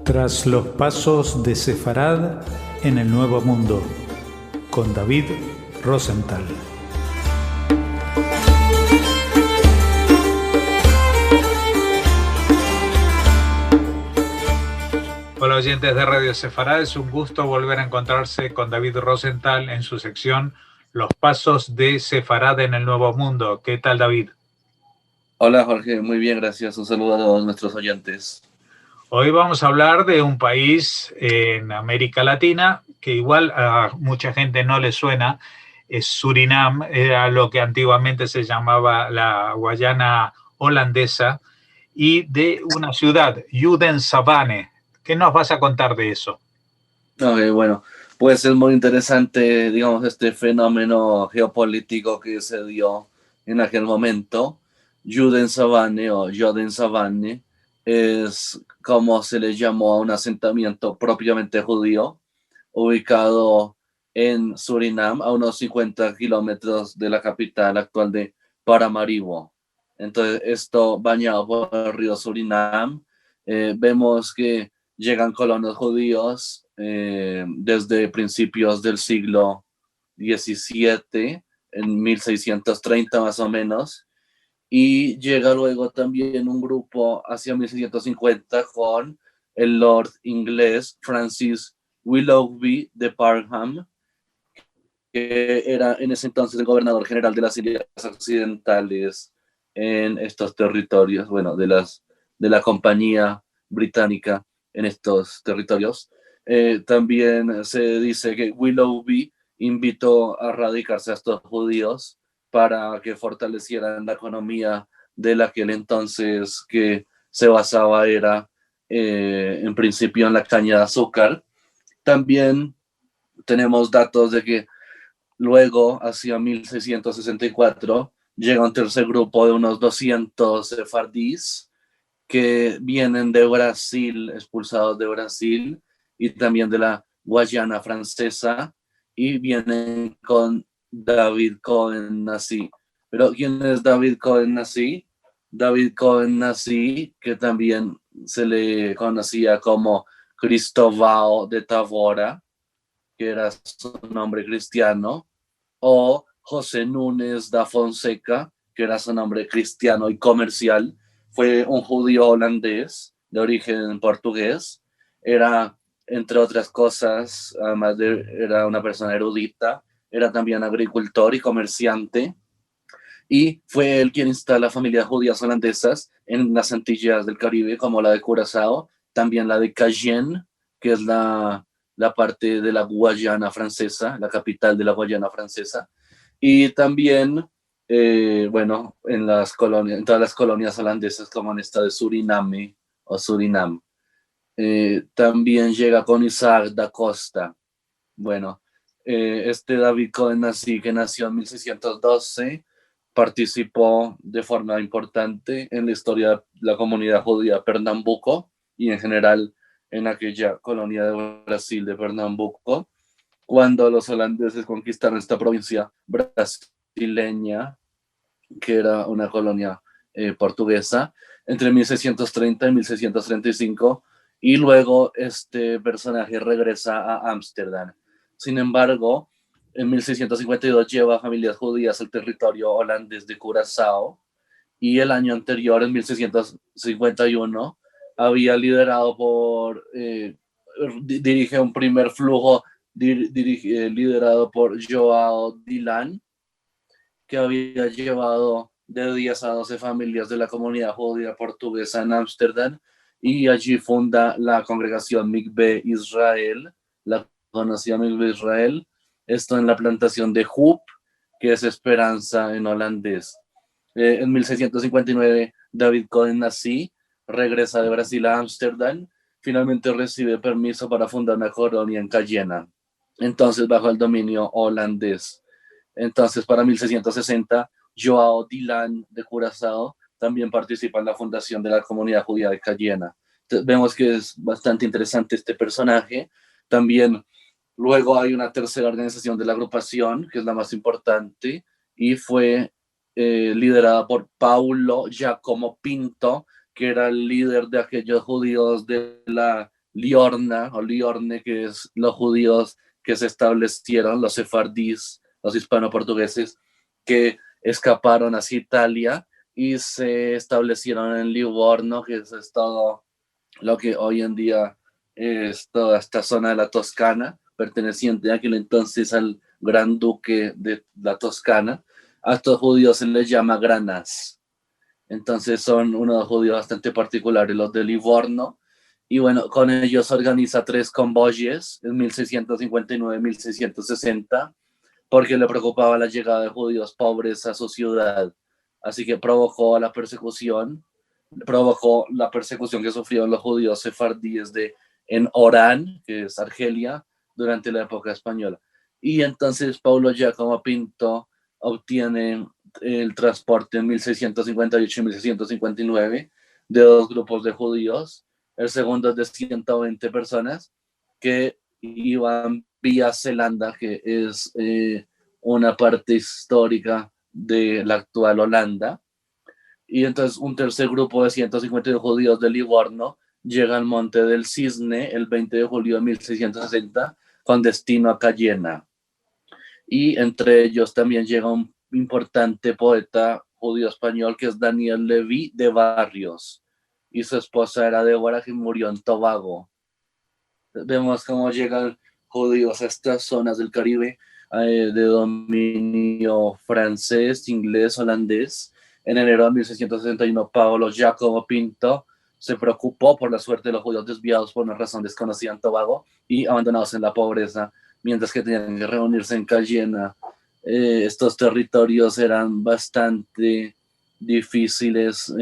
Tras los pasos de Sefarad en el Nuevo Mundo, con David Rosenthal. Hola oyentes de Radio Sefarad, es un gusto volver a encontrarse con David Rosenthal en su sección Los Pasos de Sefarad en el Nuevo Mundo. ¿Qué tal, David? Hola Jorge, muy bien, gracias. Un saludo a todos nuestros oyentes. Hoy vamos a hablar de un país en América Latina que igual a mucha gente no le suena, es Surinam, era lo que antiguamente se llamaba la Guayana holandesa, y de una ciudad, Judensavanne. ¿Qué nos vas a contar de eso? Ok, bueno, pues es muy interesante, digamos, este fenómeno geopolítico que se dio en aquel momento. Judensavanne o Jodensavanne es como se le llamó a un asentamiento propiamente judío, ubicado en Surinam, a unos 50 kilómetros de la capital actual de Paramaribo. Entonces, esto bañado por el río Surinam, vemos que llegan colonos judíos desde principios del siglo XVII, en 1630 más o menos, y llega luego también un grupo hacia 1650 con el Lord inglés Francis Willoughby de Parham, que era en ese entonces el gobernador general de las Indias Occidentales en estos territorios, bueno, de la compañía británica en estos territorios. También se dice que Willoughby invitó a radicarse a estos judíos para que fortalecieran la economía de aquel entonces, que se basaba era en principio en la caña de azúcar. También tenemos datos de que luego, hacia 1664, llega un tercer grupo de unos 200 sefardíes que vienen de Brasil, expulsados de Brasil y también de la Guayana francesa, y vienen con David Cohen-Nassy. Pero ¿quién es David Cohen-Nassy? David Cohen-Nassy, que también se le conocía como Cristóvão de Tavora, que era su nombre cristiano, o José Núñez da Fonseca, que era su nombre cristiano y comercial. Fue un judío holandés de origen portugués. Era, entre otras cosas, además de era una persona erudita, era también agricultor y comerciante, y fue él quien instala familias judías holandesas en las Antillas del Caribe, como la de Curazao, también la de Cayenne, que es la parte de la Guayana francesa, la capital de la Guayana francesa, y también, bueno, en las colonias, en todas las colonias holandesas, como en esta de Suriname o Surinam. También llega con Isaac da Costa. Bueno, este David Cohen-Nassy, que nació en 1612, participó de forma importante en la historia de la comunidad judía de Pernambuco y en general en aquella colonia de Brasil de Pernambuco, cuando los holandeses conquistaron esta provincia brasileña, que era una colonia portuguesa, entre 1630 y 1635, y luego este personaje regresa a Ámsterdam. Sin embargo, en 1652 lleva a familias judías al territorio holandés de Curazao, y el año anterior, en 1651, había liderado dirige un primer flujo liderado por João Dilan, que había llevado de 10 a 12 familias de la comunidad judía portuguesa en Ámsterdam, y allí funda la congregación Mikve Israel, la conocida Mikve Israel, esto en la plantación de Hoop, que es esperanza en holandés. En 1659, David Cohen-Nassy regresa de Brasil a Ámsterdam, finalmente recibe permiso para fundar una colonia en Cayena, entonces bajo el dominio holandés. Entonces, para 1660, João Dilan de Curazao también participa en la fundación de la comunidad judía de Cayena. Entonces, vemos que es bastante interesante este personaje. También luego hay una tercera organización de la agrupación, que es la más importante, y fue liderada por Paulo Giacomo Pinto, que era el líder de aquellos judíos de la Liorna o Liorne, que es los judíos que se establecieron, los sefardíes, los hispano-portugueses, que escaparon hacia Italia y se establecieron en Livorno, que es todo lo que hoy en día es toda esta zona de la Toscana, perteneciente en aquel entonces al gran duque de la Toscana. A estos judíos se les llama granas. Entonces son unos judíos bastante particulares, los de Livorno. Y bueno, con ellos organiza 3 convoyes en 1659-1660, porque le preocupaba la llegada de judíos pobres a su ciudad. Así que provocó la persecución que sufrieron los judíos sefardíes en Orán, que es Argelia, durante la época española. Y entonces Paulo Giacomo Pinto obtiene el transporte en 1658 y 1659 de 2 grupos de judíos. El segundo es de 120 personas que iban vía Zelanda, que es una parte histórica de la actual Holanda. Y entonces un tercer grupo de 152 judíos de Livorno llega al Monte del Cisne el 20 de julio de 1660 con destino a Cayena. Y entre ellos también llega un importante poeta judío español que es Daniel Leví de Barrios, y su esposa era Débora, que murió en Tobago. Vemos cómo llegan judíos a estas zonas del Caribe de dominio francés, inglés, holandés. En enero de 1661, Paulo Giacomo Pinto se preocupó por la suerte de los judíos desviados por una razón desconocida en Tobago y abandonados en la pobreza, mientras que tenían que reunirse en Cayena. Estos territorios eran bastante difíciles,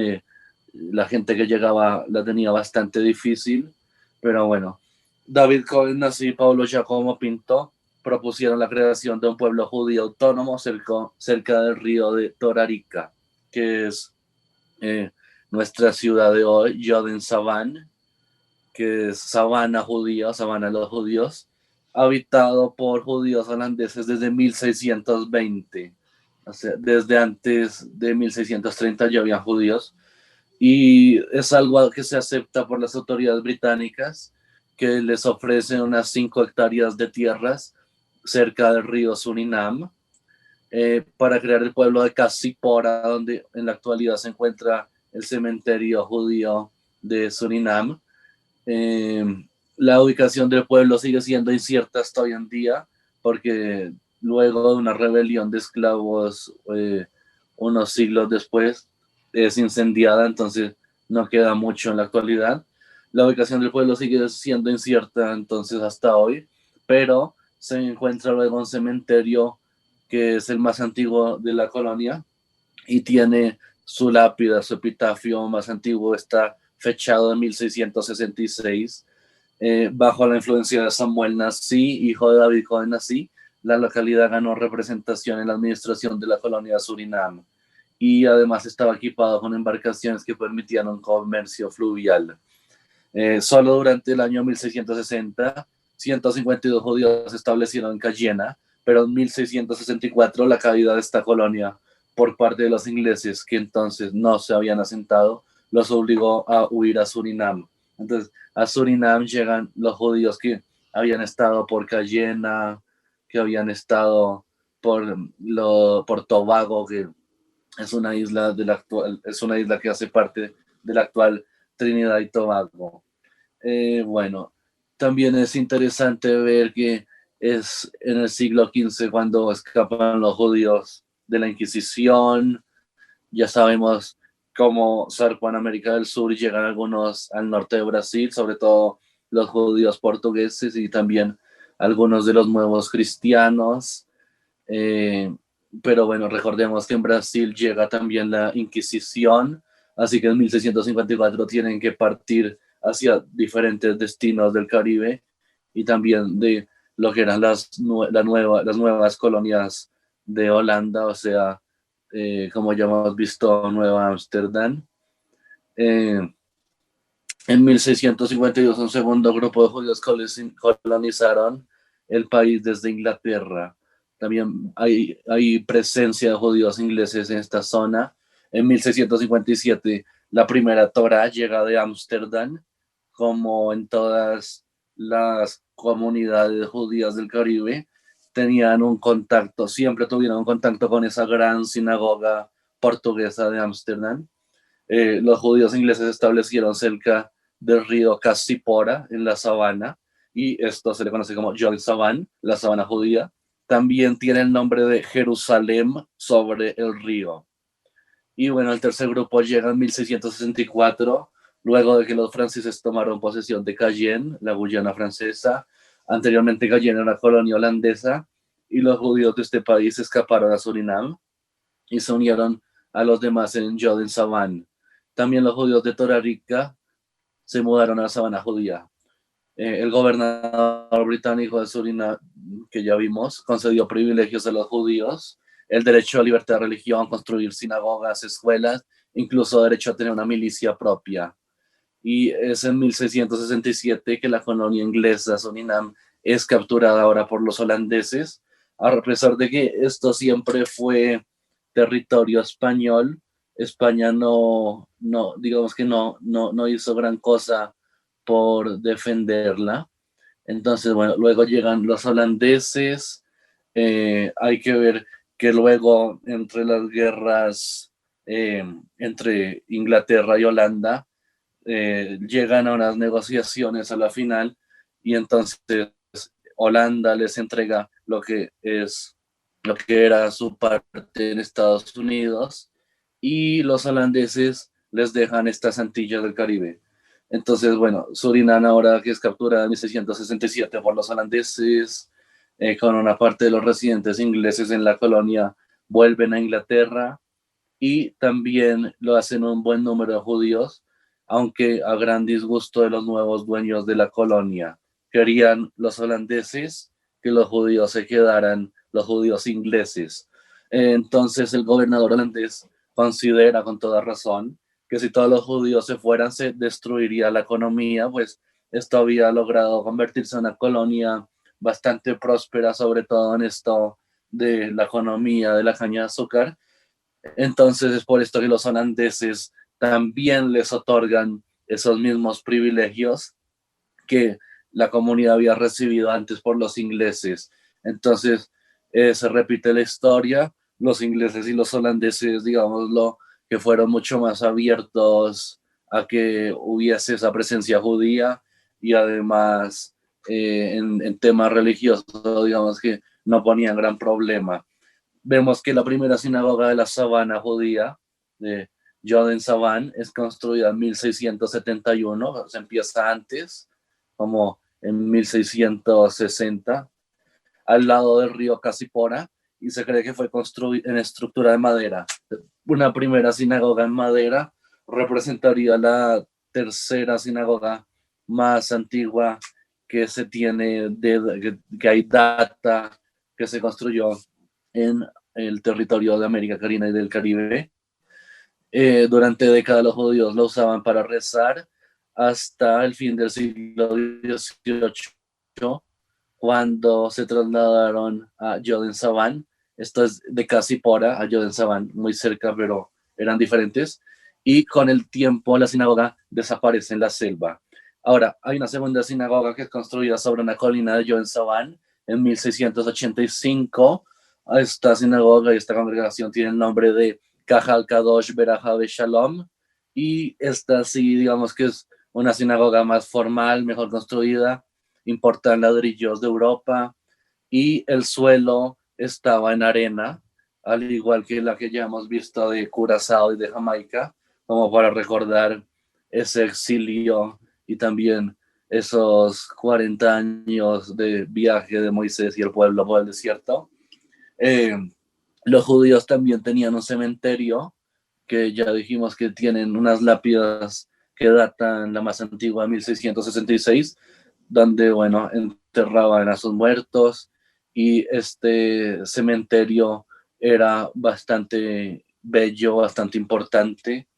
la gente que llegaba la tenía bastante difícil, pero bueno, David Coenas y Paulo Giacomo Pinto propusieron la creación de un pueblo judío autónomo cerca del río de Torarica, que es nuestra ciudad de hoy, Jodensavanne, que es Sabana judía, Sabana de los judíos, habitado por judíos holandeses desde 1620. O sea, desde antes de 1630 ya había judíos, y es algo que se acepta por las autoridades británicas, que les ofrecen unas 5 hectáreas de tierras cerca del río Surinam para crear el pueblo de Cassipora, donde en la actualidad se encuentra el cementerio judío de Surinam. La ubicación del pueblo sigue siendo incierta hasta hoy en día, porque luego de una rebelión de esclavos unos siglos después es incendiada, entonces no queda mucho en la actualidad. La ubicación del pueblo sigue siendo incierta entonces hasta hoy, pero se encuentra luego un cementerio que es el más antiguo de la colonia y tiene su lápida, su epitafio más antiguo está fechado en 1666. Bajo la influencia de Samuel Nasí, hijo de David Cohen Nasí, la localidad ganó representación en la administración de la colonia de Surinam, y además estaba equipado con embarcaciones que permitían un comercio fluvial. Solo durante el año 1660, 152 judíos se establecieron en Cayena, pero en 1664 la caída de esta colonia por parte de los ingleses, que entonces no se habían asentado, los obligó a huir a Surinam. Entonces, a Surinam llegan los judíos que habían estado por Cayena, que habían estado por Tobago, que es una isla que hace parte de la actual Trinidad y Tobago. Bueno, también es interesante ver que es en el siglo XV cuando escapan los judíos de la Inquisición. Ya sabemos cómo zarpan América del Sur y llegan algunos al norte de Brasil, sobre todo los judíos portugueses y también algunos de los nuevos cristianos. Pero bueno, recordemos que en Brasil llega también la Inquisición, así que en 1654 tienen que partir hacia diferentes destinos del Caribe y también de lo que eran las nuevas colonias de Holanda, o sea, como ya hemos visto, Nueva Ámsterdam. En 1652 un segundo grupo de judíos colonizaron el país desde Inglaterra. También hay presencia de judíos ingleses en esta zona. En 1657 la primera Torá llega de Ámsterdam como en todas las comunidades judías del Caribe, tenían un contacto, siempre tuvieron un contacto con esa gran sinagoga portuguesa de Ámsterdam. Los judíos ingleses se establecieron cerca del río Cassipora, en la sabana, y esto se le conoce como Yod Savan, la sabana judía. También tiene el nombre de Jerusalén sobre el río. Y bueno, el tercer grupo llega en 1664, luego de que los franceses tomaron posesión de Cayenne, la Guyana francesa. Anteriormente Cayenne era una colonia holandesa, y los judíos de este país escaparon a Surinam y se unieron a los demás en Jordan Savan. También los judíos de Torarica se mudaron a la sabana judía. El gobernador británico de Surinam, que ya vimos, concedió privilegios a los judíos, el derecho a libertad de religión, construir sinagogas, escuelas, incluso derecho a tener una milicia propia. Y es en 1667 que la colonia inglesa Surinam es capturada ahora por los holandeses, a pesar de que esto siempre fue territorio español. España digamos que no hizo gran cosa por defenderla. Entonces, bueno, luego llegan los holandeses. Hay que ver que luego entre las guerras entre Inglaterra y Holanda, llegan a unas negociaciones a la final, y entonces Holanda les entrega lo que era su parte en Estados Unidos, y los holandeses les dejan estas Antillas del Caribe. Entonces, bueno, Surinam ahora que es capturada en 1667 por los holandeses, con una parte de los residentes ingleses en la colonia, vuelven a Inglaterra, y también lo hacen un buen número de judíos, aunque a gran disgusto de los nuevos dueños de la colonia. Querían los holandeses que los judíos se quedaran, los judíos ingleses. Entonces el gobernador holandés considera con toda razón que si todos los judíos se fueran se destruiría la economía, pues esto había logrado convertirse en una colonia bastante próspera, sobre todo en esto de la economía de la caña de azúcar. Entonces es por esto que los holandeses también les otorgan esos mismos privilegios que la comunidad había recibido antes por los ingleses. Entonces se repite la historia. Los ingleses y los holandeses, digámoslo, que fueron mucho más abiertos a que hubiese esa presencia judía, y además en temas religiosos, digamos que no ponían gran problema. Vemos que la primera sinagoga de la sabana judía, de Jordan Savan, es construida en 1671, se empieza antes, como en 1660, al lado del río Cassipora, y se cree que fue construida en estructura de madera. Una primera sinagoga en madera representaría la tercera sinagoga más antigua que se tiene, que hay data que se construyó en el territorio de América Latina y del Caribe. Durante décadas los judíos lo usaban para rezar, hasta el fin del siglo XVIII, cuando se trasladaron a Jordan Savan. Esto es de Cassipora a Jordan Savan, muy cerca, pero eran diferentes. Y con el tiempo la sinagoga desaparece en la selva. Ahora, hay una segunda sinagoga que es construida sobre una colina de Jordan Savan en 1685. Esta sinagoga y esta congregación tiene el nombre de Kahal Kadosh Beraja Shalom, y esta sí, digamos que es una sinagoga más formal, mejor construida, importan ladrillos de Europa, y el suelo estaba en arena, al igual que la que ya hemos visto de Curazao y de Jamaica, como para recordar ese exilio y también esos 40 años de viaje de Moisés y el pueblo por el desierto. Los judíos también tenían un cementerio, que ya dijimos que tienen unas lápidas que datan, la más antigua de 1666, donde, bueno, enterraban a sus muertos, y este cementerio era bastante bello, bastante importante.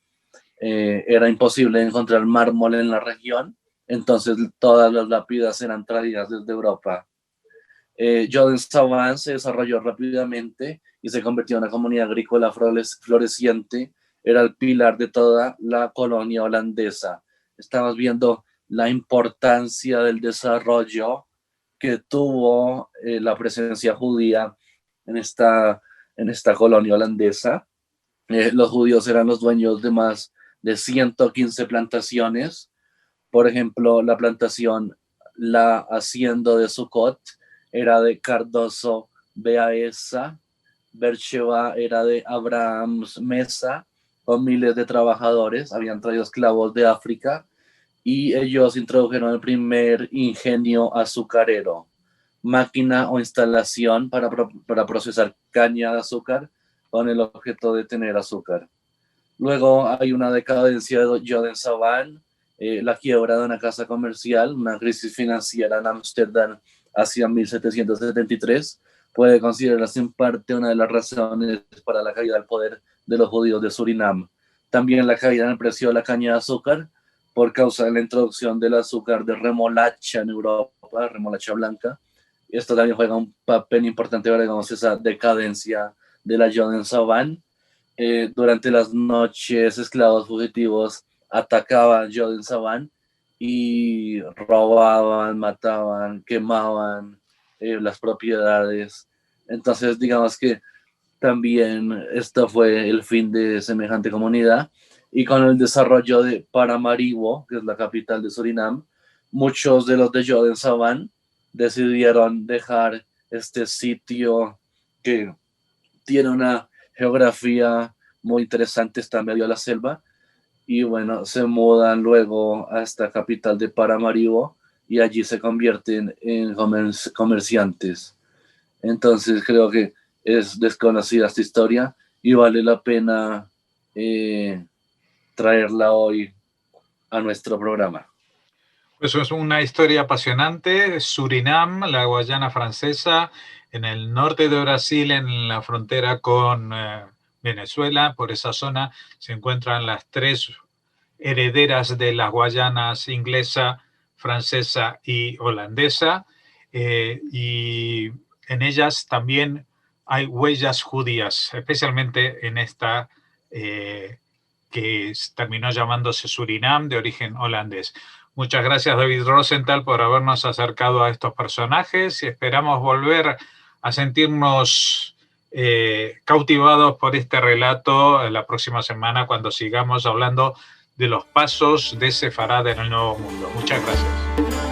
Era imposible encontrar mármol en la región, entonces todas las lápidas eran traídas desde Europa. Jordan Savan se desarrolló rápidamente y se convirtió en una comunidad agrícola floreciente. Era el pilar de toda la colonia holandesa. Estamos viendo la importancia del desarrollo que tuvo la presencia judía en esta colonia holandesa. Los judíos eran los dueños de más de 115 plantaciones. Por ejemplo, la plantación La Hacienda de Sucot era de Cardoso Beaesa, Beersheba era de Abraham Mesa, con miles de trabajadores, habían traído esclavos de África y ellos introdujeron el primer ingenio azucarero, máquina o instalación para procesar caña de azúcar con el objeto de tener azúcar. Luego hay una decadencia de Jodensavan, la quiebra de una casa comercial, una crisis financiera en Ámsterdam hacia 1773, puede considerarse en parte una de las razones para la caída del poder de los judíos de Surinam. También la caída en el precio de la caña de azúcar por causa de la introducción del azúcar de remolacha en Europa, remolacha blanca. Esto también juega un papel importante para, digamos, esa decadencia de la Jodensavan. Durante las noches, esclavos fugitivos atacaban Jodensavan y robaban, mataban, quemaban las propiedades. Entonces, digamos que también esto fue el fin de semejante comunidad. Y con el desarrollo de Paramaribo, que es la capital de Surinam, muchos de los de Jodensavan decidieron dejar este sitio que tiene una geografía muy interesante, está en medio de la selva, y bueno, se mudan luego a esta capital de Paramaribo y allí se convierten en comerciantes. Entonces creo que es desconocida esta historia y vale la pena traerla hoy a nuestro programa. Pues es una historia apasionante. Surinam, la Guayana francesa, en el norte de Brasil, en la frontera con Venezuela. Por esa zona se encuentran las tres herederas de las Guayanas inglesa, francesa y holandesa. Y en ellas también hay huellas judías, especialmente en esta que terminó llamándose Surinam, de origen holandés. Muchas gracias, David Rosenthal, por habernos acercado a estos personajes y esperamos volver a sentirnos cautivados por este relato la próxima semana cuando sigamos hablando de los pasos de Sefarad en el Nuevo Mundo. Muchas gracias.